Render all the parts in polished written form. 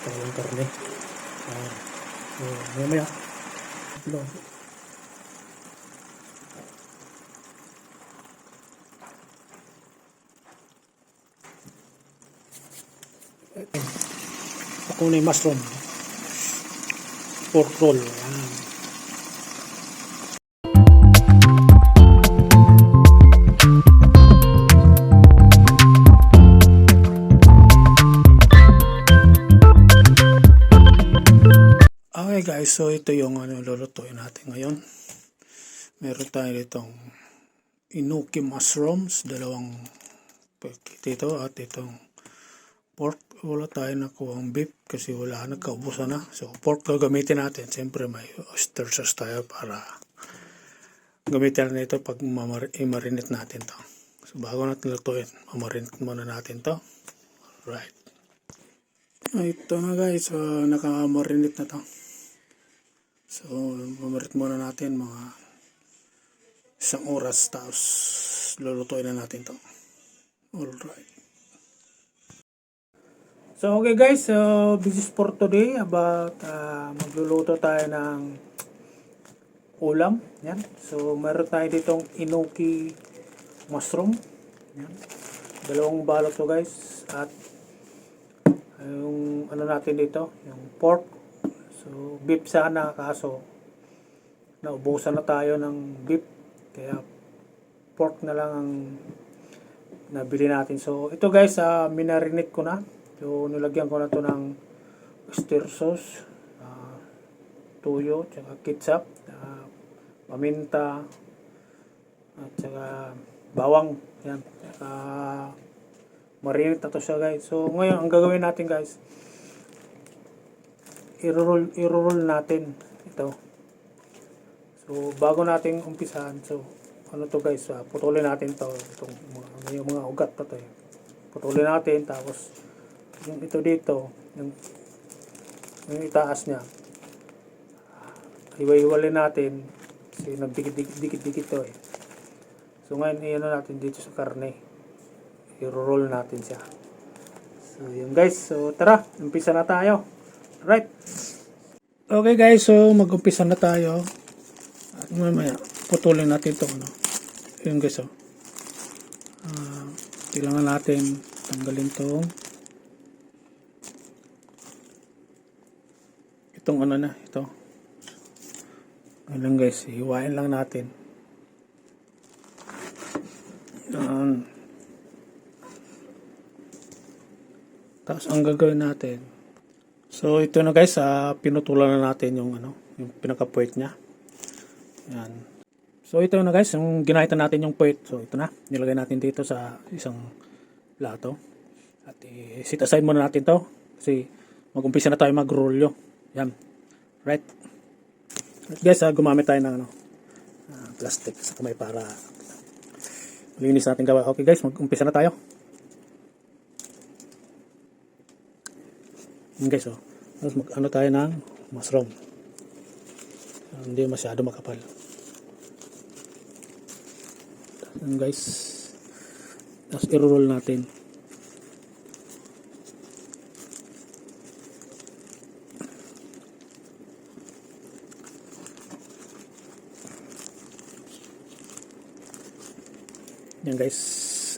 Ito yung karne. So, mamaya. Ito. Ako na yung mushroom. Pork roll. Ayan. Okay guys, so ito yung lulutuin natin ngayon. Meron tayo ditong enoki mushrooms, dalawang packet ito at itong pork. Wala tayo nakuhang beef kasi wala, nagkaubusan na. So pork gagamitin natin. Siyempre may oyster sauce tayo para gamitin natin ito pag i-marinate natin to. So bago natin lutuin, mamarinate muna natin to. Alright. Ito na guys, naka-marinate na to. So, mamarinate muna natin mga 1 oras tapos lulutuin na natin to. Alright. So, okay guys, so this is for today about magluluto tayo ng ulam. Yan. So, meron tayo ditong enoki mushroom. Yan. 2 balot to guys. At yung ano natin dito, yung pork. So, beef sana kaso naubusan na tayo ng beef. Kaya pork na lang ang nabili natin. So, ito guys, minarinate ko na. So, nilagyan ko na to ng oyster sauce, tuyo, tsaka ketchup, paminta, at tsaka bawang. Yan. Tsaka marinate na to siya guys. So, ngayon, ang gagawin natin guys, i-roll natin ito. So, bago natin umpisahan, so, ano to guys, putulin natin to, itong mga ugat to eh. Putulin natin, tapos, yung ito dito, yung itaas niya, iwa-iwalin natin, kasi nagdikit-dikit to eh. So, ngayon, i-ano natin dito sa karne. I-roll natin siya. So, yun guys, so, tara, umpisa na tayo. Right. Okay guys, so mag-umpisa na tayo. At mamaya putulin natin ito, ano. Yun guys, oh. Kailangan natin tanggalin itong ano na, ito. Ayun guys, hiwain lang natin. Tapos ang gagawin natin, so ito na guys, pinutulan na natin yung yung pinaka-puwet niya. Yan. So ito na guys, yung ginahitan natin yung puwet. So ito na, nilagay natin dito sa isang plato. At sit aside muna natin to kasi mag-umpisa na tayo mag-rolyo. Yan. Right. At guys, gumamit tayo ng plastic sa kamay para malinis natin gawa. Okay guys, mag-umpisa na tayo. Yan guys, oh. Tapos mag-ano tayo ng mushroom. Hindi masyado makapal. Yan guys. Tapos i-roll natin. Yan guys.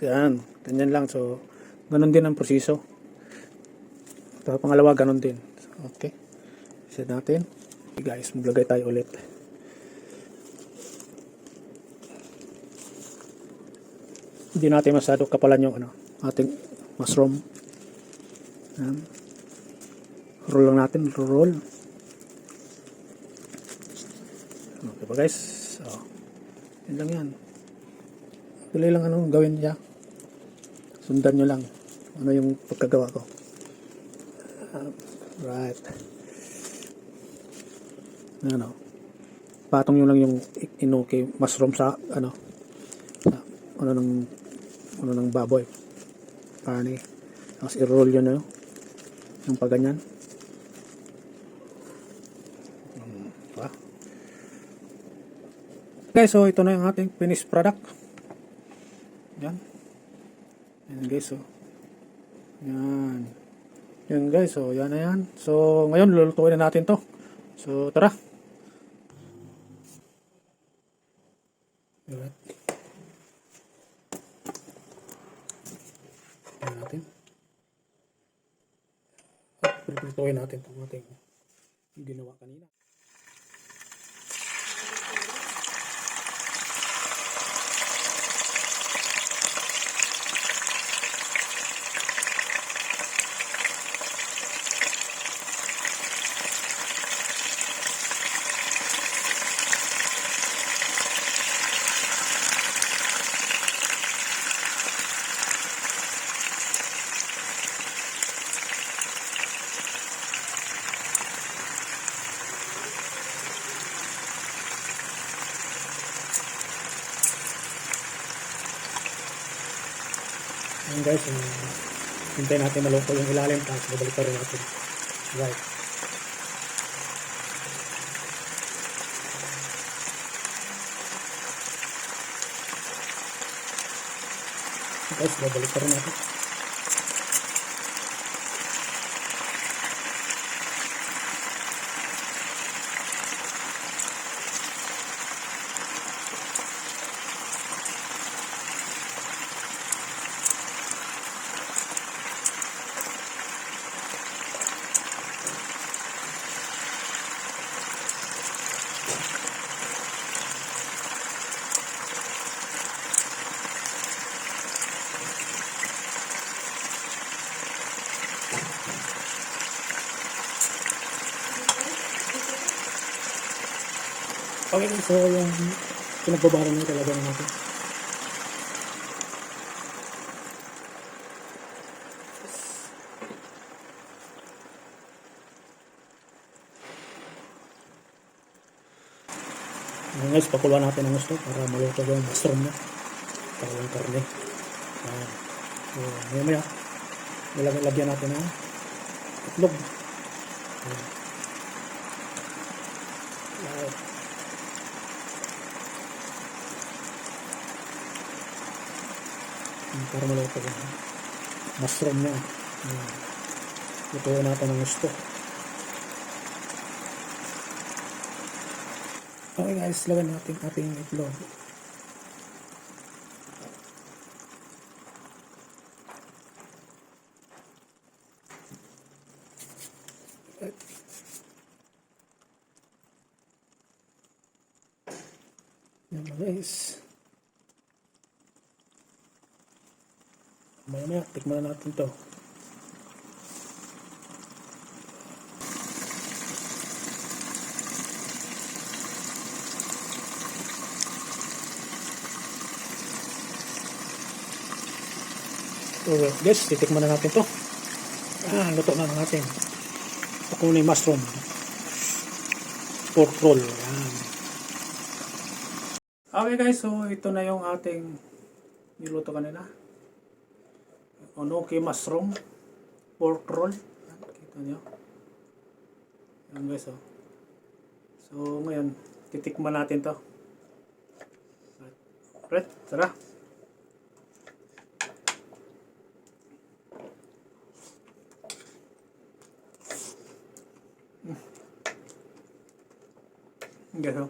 Yan. Ganyan lang. So, ganun din ang proseso. Ito, pangalawa, ganun din. Okay. Set natin. Okay guys, maglagay tayo ulit. Hindi natin masyado kapalan yung ating mushroom. Yan. Roll lang natin. Roll. Okay pa guys. So, yun lang yan. Pili lang gawin niya. Sundan nyo lang. Ano yung pagkagawa ko. Right. Patong nyo lang yung enoki mushroom sa ng baboy. Karne. Tapos i-roll yun yung pagganyan. Okay, so ito na yung ating finished product. Yan. Yan guys, so. Yan. Yan guys, so yan na yan. So ngayon lulutuin na natin to. So tara. Alright. Yan natin. At lulutuin natin itong ating ginawa kanina. Ayan guys, hintay natin maluto yung ilalim tapos babalik pa rin natin. Right. Guys, babalik pa rin natin. Okay, so yung pinagbabaran nyo talaga na natin. Ngayon guys, pakuluan natin ang gusto para maluto yung mushroom na. Para yung karne. So, maya nilagyan natin ng itlog. Para maluto yung mushroom niya. Lutuin natin ang gusto. Okay guys, lagyan natin ating itlog. Yan guys. Maya tikman na natin to. So guys, titikman na natin to. Luto na ng ating pakunay mushroom. Pork roll. Yan. Okay guys, so ito na yung ating niluto kanina. Enoki mushroom pork roll. Yan, kita nyo. Yan guys, oh. So ngayon, titikman natin to. Right, tara. Guys, oh.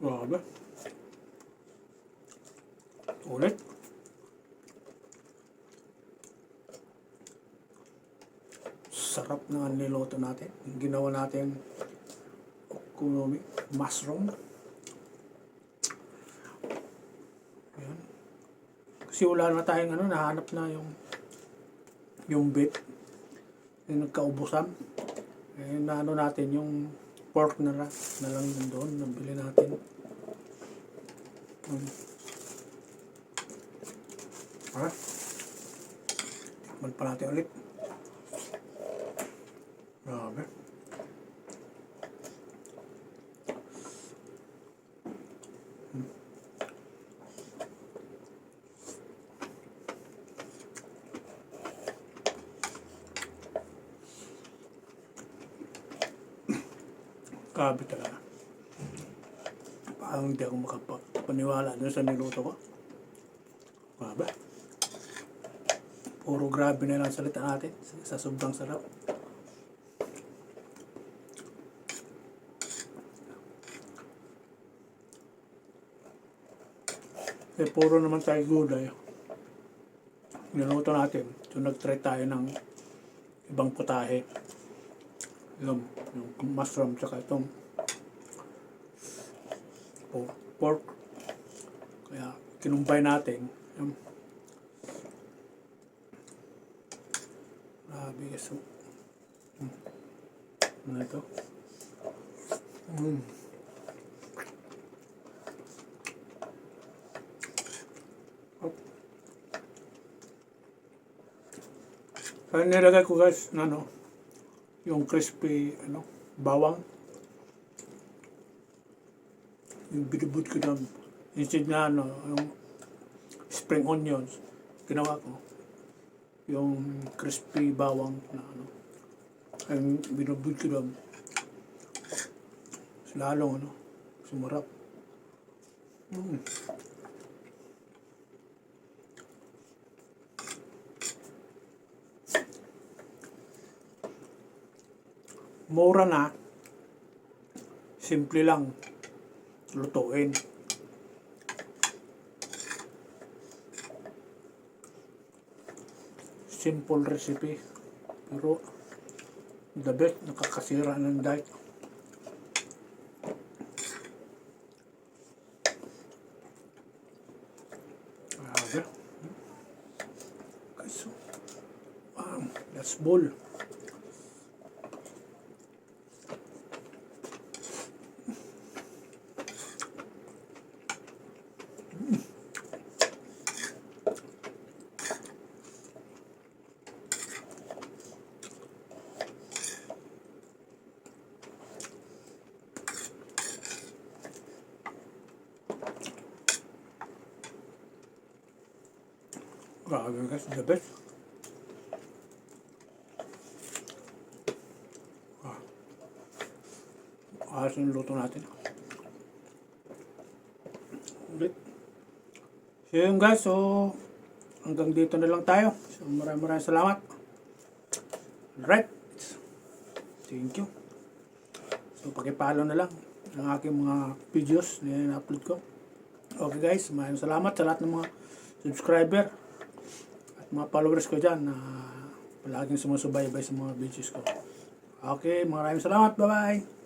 Grabe. Ulit. Sarap na niluto natin. Ginawa natin kunomi mushroom. Ayan. Kasi wala na tayong nahanap na yung bit. Yung nagkaubusan. Eh, natin yung pork na lang yun doon. Nabili natin. Alright. Tikman pa natin ulit. Grabe. Grabe talaga. Parang hindi ako makapaniwala dun sa niluto ko. Grabe. Puro grabe na lang salita natin sa sobrang sarap. Puro naman tayo gulay. Niluto natin. So nag-try tayo ng ibang putahe. Yung mushroom tsaka itong pork. Kaya kinumbay natin. Grabe guys. Ano ito? Kaya nilagay ko guys na yung crispy bawang. Yung binubud ko na instead na yung spring onions, ginawa ko yung crispy bawang na yung binubud ko na lalong sumarap. Mura na, simple lang lutuin. Simple recipe, pero the best, nakakasira ng diet. Grabe. So, that's bull. Grabe guys, the best. Ayos yung luto natin. Ulit. So yun guys, so hanggang dito na lang tayo. So maraming salamat. Alright. Thank you. So pakipalo na lang ang aking mga videos na in-upload ko. Okay guys, maraming salamat sa lahat ng mga subscriber at mga followers ko dyan na palaging sumusubaybay sa mga videos ko. Okay, maraming salamat. Bye-bye.